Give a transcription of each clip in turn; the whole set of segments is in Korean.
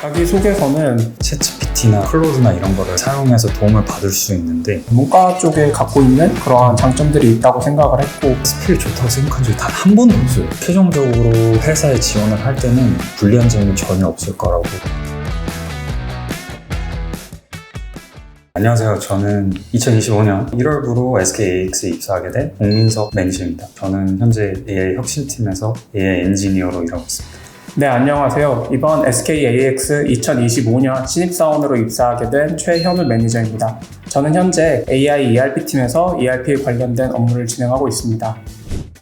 자기소개서는 챗GPT나 클로드나 이런 거를 사용해서 도움을 받을 수 있는데 문과 쪽에 갖고 있는 그러한 장점들이 있다고 생각을 했고, 스킬이 좋다고 생각한 적이 단 한 번도 없어요. 최종적으로 회사에 지원을 할 때는 불리한 점이 전혀 없을 거라고. 안녕하세요. 저는 2025년 1월부로 SKAX에 입사하게 된 홍민석 매니저입니다. 저는 현재 AI 혁신팀에서 AI 엔지니어로 일하고 있습니다. 네, 안녕하세요. 이번 SKAX 2025년 신입사원으로 입사하게 된 최현우 매니저입니다. 저는 현재 AI ERP팀에서 ERP에 관련된 업무를 진행하고 있습니다.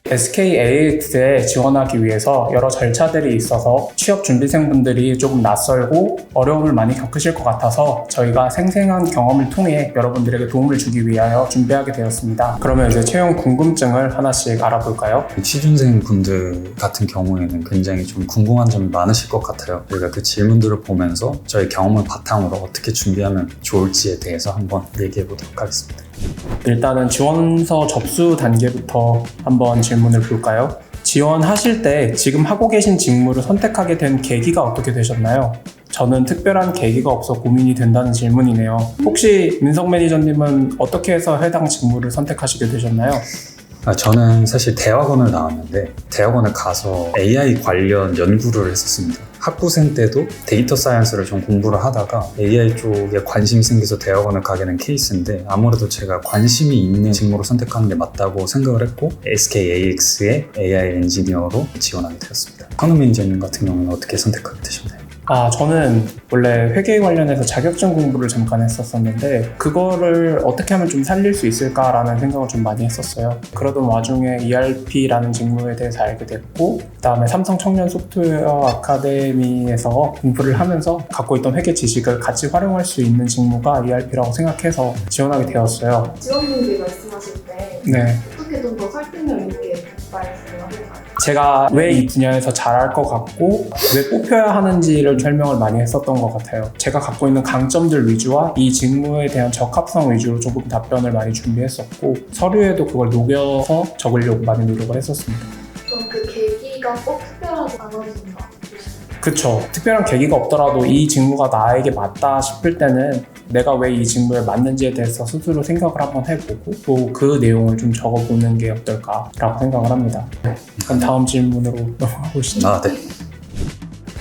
SKAX에 지원하기 위해서 여러 절차들이 있어서 취업 준비생분들이 조금 낯설고 어려움을 많이 겪으실 것 같아서 저희가 생생한 경험을 통해 여러분들에게 도움을 주기 위하여 준비하게 되었습니다. 그러면 이제 채용 궁금증을 하나씩 알아볼까요? 취준생 분들 같은 경우에는 굉장히 좀 궁금한 점이 많으실 것 같아요. 저희가 그 질문들을 보면서 저희 경험을 바탕으로 어떻게 준비하면 좋을지에 대해서 한번 얘기해 보도록 하겠습니다. 일단은 지원서 접수 단계부터 한번 질문을 볼까요? 지원하실 때 지금 하고 계신 직무를 선택하게 된 계기가 어떻게 되셨나요? 저는 특별한 계기가 없어 고민이 된다는 질문이네요. 혹시 민석 매니저님은 어떻게 해서 해당 직무를 선택하시게 되셨나요? 저는 사실 대학원을 나왔는데 대학원에 가서 AI 관련 연구를 했었습니다. 학부생 때도 데이터 사이언스를 좀 공부를 하다가 AI 쪽에 관심이 생겨서 대학원을 가게 된 케이스인데, 아무래도 제가 관심이 있는 직무를 선택하는 게 맞다고 생각을 했고 SKAX의 AI 엔지니어로 지원하게 되었습니다. 현우 매니저님 같은 경우는 어떻게 선택하게 되셨나요? 저는 원래 회계 관련해서 자격증 공부를 잠깐 했었는데 그거를 어떻게 하면 좀 살릴 수 있을까라는 생각을 좀 많이 했었어요. 그러던 와중에 ERP라는 직무에 대해서 알게 됐고, 그 다음에 삼성 청년 소프트웨어 아카데미에서 공부를 하면서 갖고 있던 회계 지식을 같이 활용할 수 있는 직무가 ERP라고 생각해서 지원하게 되었어요. 지원 동기 말씀하실 때 네. 어떻게 좀 더 설득력 있게 말씀을 하실까요? 제가 왜 이 분야에서 잘할 것 같고 왜 뽑혀야 하는지를 설명을 많이 했었던 것 같아요. 제가 갖고 있는 강점들 위주와 이 직무에 대한 적합성 위주로 조금 답변을 많이 준비했었고, 서류에도 그걸 녹여서 적으려고 많이 노력을 했었습니다. 좀 그 계기가 꼭 특별하지 않아진다. 그쵸. 특별한 계기가 없더라도 이 직무가 나에게 맞다 싶을 때는 내가 왜 이 직무에 맞는지에 대해서 스스로 생각을 한번 해보고 또 그 내용을 좀 적어보는 게 어떨까라고 생각을 합니다. 그럼 다음 질문으로 넘어가 보시죠. 네.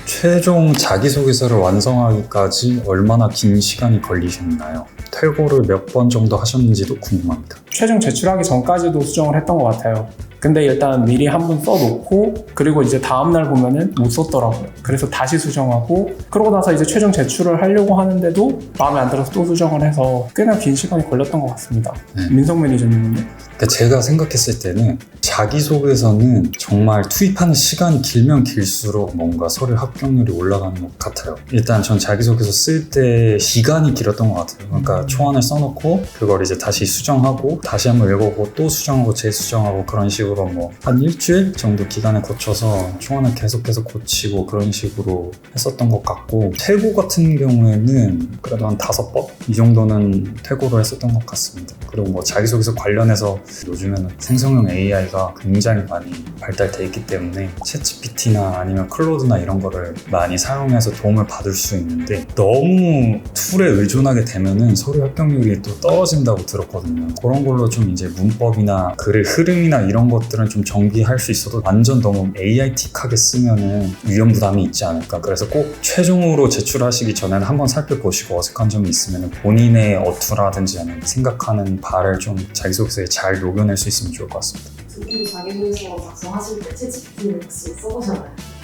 최종 자기소개서를 완성하기까지 얼마나 긴 시간이 걸리셨나요? 퇴고를 몇 번 정도 하셨는지도 궁금합니다. 최종 제출하기 전까지도 수정을 했던 것 같아요. 근데 일단 미리 한번 써놓고 그리고 이제 다음날 보면은 못 썼더라고요. 그래서 다시 수정하고, 그러고 나서 이제 최종 제출을 하려고 하는데도 마음에 안 들어서 또 수정을 해서 꽤나 긴 시간이 걸렸던 것 같습니다. 민석 매니저님은요? 제가 생각했을 때는 자기소개서는 정말 투입하는 시간이 길면 길수록 뭔가 서류 합격률이 올라가는 것 같아요. 일단 전 자기소개서 쓸 때 기간이 길었던 것 같아요. 그러니까 초안을 써놓고 그걸 이제 다시 수정하고 다시 한번 읽어보고 또 수정하고 재수정하고 그런 식으로 뭐 한 일주일 정도 기간을 거쳐서 초안을 계속해서 고치고 그런 식으로 했었던 것 같고, 퇴고 같은 경우에는 그래도 한 5번? 이 정도는 퇴고를 했었던 것 같습니다. 그리고 뭐 자기소개서 관련해서 요즘에는 생성형 AI가 굉장히 많이 발달돼 있기 때문에 챗GPT나 아니면 클로드나 이런 거를 많이 사용해서 도움을 받을 수 있는데, 너무 툴에 의존하게 되면은 서류 합격률이 또 떨어진다고 들었거든요. 그런 걸로 좀 이제 문법이나 글의 흐름이나 이런 것들은 좀 정비할 수 있어도 완전 너무 AI틱하게 쓰면은 위험 부담이 있지 않을까. 그래서 꼭 최종으로 제출하시기 전에는 한번 살펴보시고 어색한 점이 있으면 본인의 어투라든지 아니면 생각하는 바를 좀 자기소개서에 잘 녹여낼 수 있으면 좋을 것 같습니다. 두 분이 자기소개서 작성하실 때 챗GPT를 혹시 써보셨나요?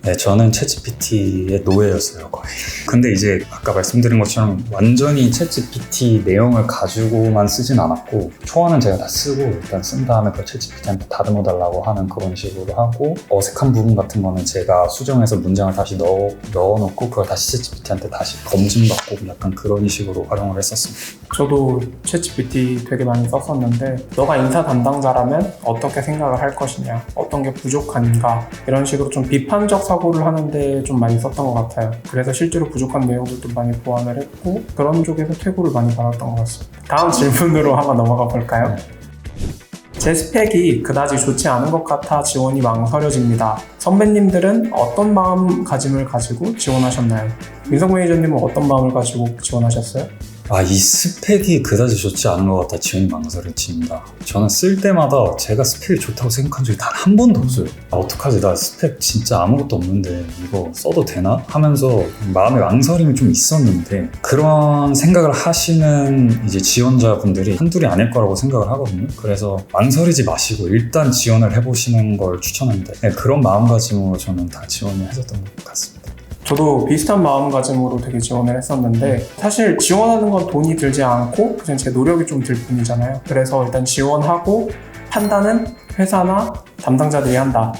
네, 저는 챗GPT의 노예였어요, 거의. 근데 이제 아까 말씀드린 것처럼 완전히 챗GPT 내용을 가지고만 쓰진 않았고, 초안은 제가 다 쓰고 일단 쓴 다음에 그 챗GPT한테 다듬어 달라고 하는 그런 식으로 하고, 어색한 부분 같은 거는 제가 수정해서 문장을 다시 넣어놓고 그걸 다시 챗GPT한테 다시 검증받고 약간 그런 식으로 활용을 했었습니다. 저도 챗GPT 되게 많이 썼었는데, 너가 인사 담당자라면 어떻게 생각을 할 것이냐, 어떤 게 부족한가, 이런 식으로 좀 비판적 사고를 하는데 좀 많이 썼던 것 같아요. 그래서 실제로 부족한 내용들도 많이 보완을 했고 그런 쪽에서 퇴고를 많이 받았던 것 같습니다. 다음 질문으로 한번 넘어가 볼까요? 제 스펙이 그다지 좋지 않은 것 같아 지원이 망설여집니다. 선배님들은 어떤 마음가짐을 가지고 지원하셨나요? 민석 매니저님은 어떤 마음을 가지고 지원하셨어요? 이 스펙이 그다지 좋지 않은 것 같다 지원이 망설여집니다. 저는 쓸 때마다 제가 스펙이 좋다고 생각한 적이 단 한 번도 없어요. 어떡하지, 나 스펙 진짜 아무것도 없는데 이거 써도 되나? 하면서 마음에 망설임이 좀 있었는데, 그런 생각을 하시는 이제 지원자분들이 한둘이 아닐 거라고 생각을 하거든요. 그래서 망설이지 마시고 일단 지원을 해보시는 걸 추천합니다. 네, 그런 마음가짐으로 저는 다 지원을 했었던 것 같습니다. 저도 비슷한 마음가짐으로 되게 지원을 했었는데, 사실 지원하는 건 돈이 들지 않고 그냥 제 노력이 좀 들 뿐이잖아요. 그래서 일단 지원하고 판단은 회사나 담당자들이 한다.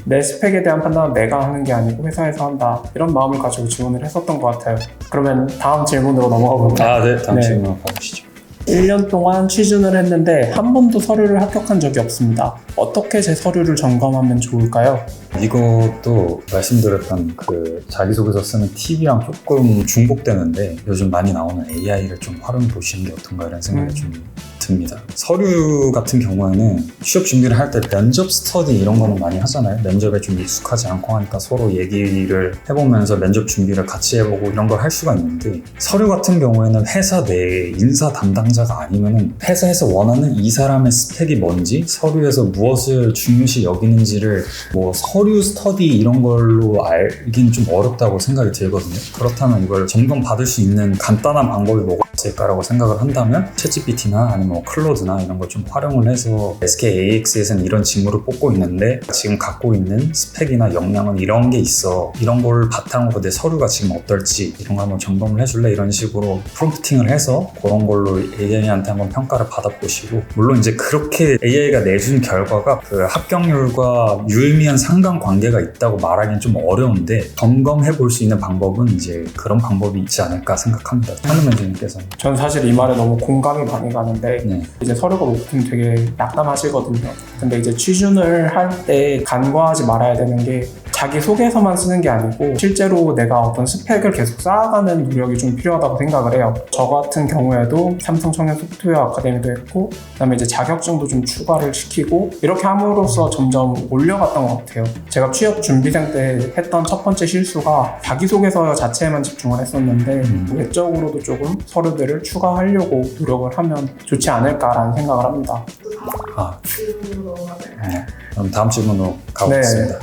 내 스펙에 대한 판단은 내가 하는 게 아니고 회사에서 한다. 이런 마음을 가지고 지원을 했었던 것 같아요. 그러면 다음 질문으로 넘어가 볼까요? 네, 다음 네. 질문 가보시죠. 1년 동안 취준을 했는데 한 번도 서류를 합격한 적이 없습니다. 어떻게 제 서류를 점검하면 좋을까요? 이것도 말씀드렸던 그 자기소개서 쓰는 팁이랑 조금 중복되는데, 요즘 많이 나오는 AI를 좀 활용해 보시는 게 어떤가 이런 생각이 좀 듭니다. 서류 같은 경우에는 취업 준비를 할 때 면접 스터디 이런 거는 많이 하잖아요. 면접에 좀 익숙하지 않고 하니까 서로 얘기를 해보면서 면접 준비를 같이 해보고 이런 걸 할 수가 있는데, 서류 같은 경우에는 회사 내 인사 담당자가 아니면은 회사에서 원하는 이 사람의 스펙이 뭔지, 서류에서 무엇을 중요시 여기는지를 뭐 서류 스터디 이런 걸로 알긴 좀 어렵다고 생각이 들거든요. 그렇다면 이걸 점검 받을 수 있는 간단한 방법이 뭐가 있을까라고 생각을 한다면 챗GPT나 아니면 뭐 클로드나 이런 걸 좀 활용을 해서 SKAX에서는 이런 직무를 뽑고 있는데 지금 갖고 있는 스펙이나 역량은 이런 게 있어, 이런 걸 바탕으로 내 서류가 지금 어떨지 이런 거 한번 점검을 해줄래? 이런 식으로 프롬프팅을 해서 그런 걸로 AI한테 한번 평가를 받아보시고, 물론 이제 그렇게 AI가 내준 결과가 그 합격률과 유의미한 상관관계가 있다고 말하기는 좀 어려운데, 점검해 볼 수 있는 방법은 이제 그런 방법이 있지 않을까 생각합니다. 한우 매니저님께서는. 전 사실 이 말에 너무 공감이 많이 가는데, 네. 이제 서류가 높으면 되게 낙담하시거든요. 근데 이제 취준을 할 때 간과하지 말아야 되는 게, 자기 소개서만 쓰는 게 아니고 실제로 내가 어떤 스펙을 계속 쌓아가는 노력이 좀 필요하다고 생각을 해요. 저 같은 경우에도 삼성 청년 소프트웨어 아카데미도 했고, 그다음에 이제 자격증도 좀 추가를 시키고, 이렇게 함으로써 점점 올려갔던 것 같아요. 제가 취업 준비생 때 했던 첫 번째 실수가 자기소개서 자체에만 집중을 했었는데, 외적으로도 조금 서류들을 추가하려고 노력을 하면 좋지 않을까라는 생각을 합니다. 질문으로 넘어갈까요? 네. 그럼 다음 질문으로 가보겠습니다.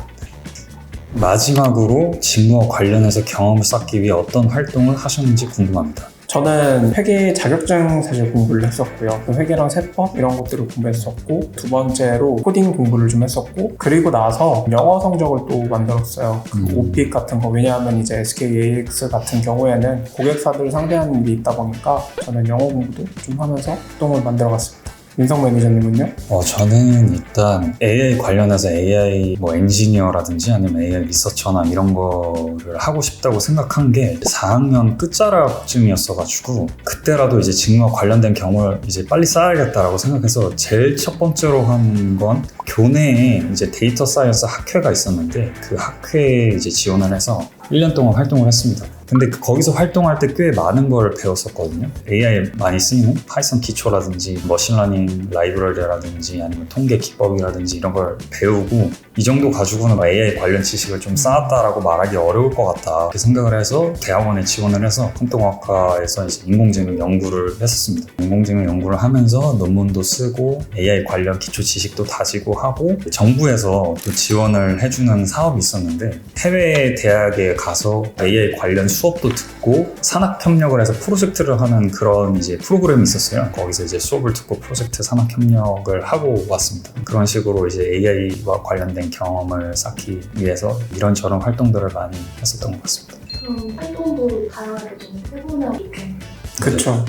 마지막으로 직무와 관련해서 경험을 쌓기 위해 어떤 활동을 하셨는지 궁금합니다. 저는 회계 자격증 사실 공부를 했었고요. 그 회계랑 세법 이런 것들을 공부했었고, 두 번째로 코딩 공부를 좀 했었고, 그리고 나서 영어 성적을 또 만들었어요. 그 오픽 같은 거. 왜냐하면 이제 SKAX 같은 경우에는 고객사들을 상대하는 일이 있다 보니까 저는 영어 공부도 좀 하면서 활동을 만들어갔습니다. 민석 매니저님은요? 저는 일단 AI 관련해서 AI 뭐 엔지니어라든지 아니면 AI 리서처나 이런 거를 하고 싶다고 생각한 게 4학년 끝자락쯤이었어가지고, 그때라도 이제 직무와 관련된 경험을 이제 빨리 쌓아야겠다라고 생각해서 제일 첫 번째로 한 건 교내에 이제 데이터 사이언스 학회가 있었는데, 그 학회에 이제 지원을 해서 1년 동안 활동을 했습니다. 근데 거기서 활동할 때 꽤 많은 걸 배웠었거든요. AI 많이 쓰이는 파이썬 기초라든지 머신러닝 라이브러리라든지 아니면 통계 기법이라든지 이런 걸 배우고, 이 정도 가지고는 AI 관련 지식을 좀 쌓았다라고 말하기 어려울 것 같다 이렇게 생각을 해서 대학원에 지원을 해서 컴퓨터공학과에서 이제 인공지능 연구를 했었습니다. 인공지능 연구를 하면서 논문도 쓰고 AI 관련 기초 지식도 다지고 하고, 정부에서 또 지원을 해주는 사업이 있었는데 해외 대학에 가서 AI 관련 수업도 듣고 산학협력을 해서 프로젝트를 하는 그런 이제 프로그램이 있었어요. 거기서 이제 수업을 듣고 프로젝트 산학협력을 하고 왔습니다. 그런 식으로 이제 AI와 관련된 경험을 쌓기 위해서 이런저런 활동들을 많이 했었던 것 같습니다. 그럼 활동도 다양하게 좀 해보면 좋겠네요. 그쵸.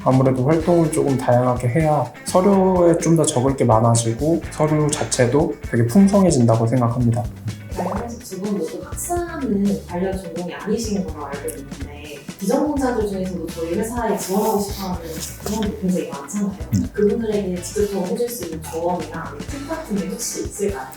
아무래도 활동을 조금 다양하게 해야 서류에 좀 더 적을 게 많아지고 서류 자체도 되게 풍성해진다고 생각합니다. 관련해서 두 분 모두 학사는 관련 전공이 아니신 걸로 알고 있는데, 비전공자들 중에서도 저희 회사에 지원하고 싶어하는 그런 굉장히 많잖아요. 그분들에게 직접적으로 해줄 수 있는 조언이나 아니면 팁 같은 게 혹시 있을까요?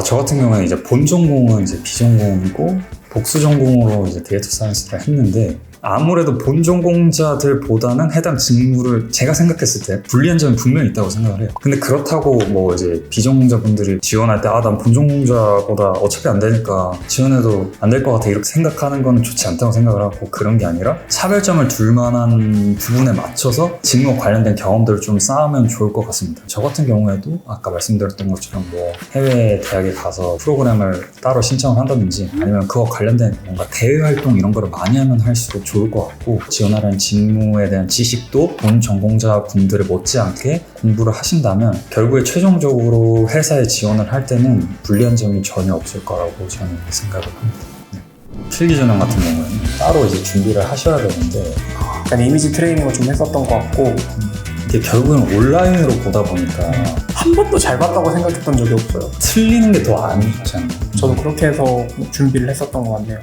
저 같은 경우는 이제 본 전공은 이제 비전공이고 복수 전공으로 이제 데이터 사이언스를 했는데, 아무래도 본 전공자들보다는 해당 직무를 제가 생각했을 때 불리한 점이 분명히 있다고 생각을 해요. 근데 그렇다고 뭐 이제 비전공자분들이 지원할 때 난 본 전공자보다 어차피 안 되니까 지원해도 안 될 것 같아 이렇게 생각하는 건 좋지 않다고 생각을 하고, 그런 게 아니라 차별점을 둘 만한 부분에 맞춰서 직무 관련된 경험들을 좀 쌓으면 좋을 것 같습니다. 저 같은 경우에도 아까 말씀드렸던 것처럼 뭐 해외 대학에 가서 프로그램을 따로 신청을 한다든지 아니면 그거 관련된 뭔가 대외 활동 이런 거를 많이 하면 할수록 좋을 것 같고, 지원하는 직무에 대한 지식도 본 전공자 분들을 못지않게 공부를 하신다면 결국에 최종적으로 회사에 지원을 할 때는 불리한 점이 전혀 없을 거라고 저는 생각을 합니다. 필기전형 같은 경우에는 따로 이제 준비를 하셔야 되는데 약간 이미지 트레이닝을 좀 했었던 것 같고, 이게 결국은 온라인으로 보다 보니까 한 번도 잘 봤다고 생각했던 적이 없어요. 틀리는 게 더 안 좋잖아요. 저도 그렇게 해서 준비를 했었던 것 같네요.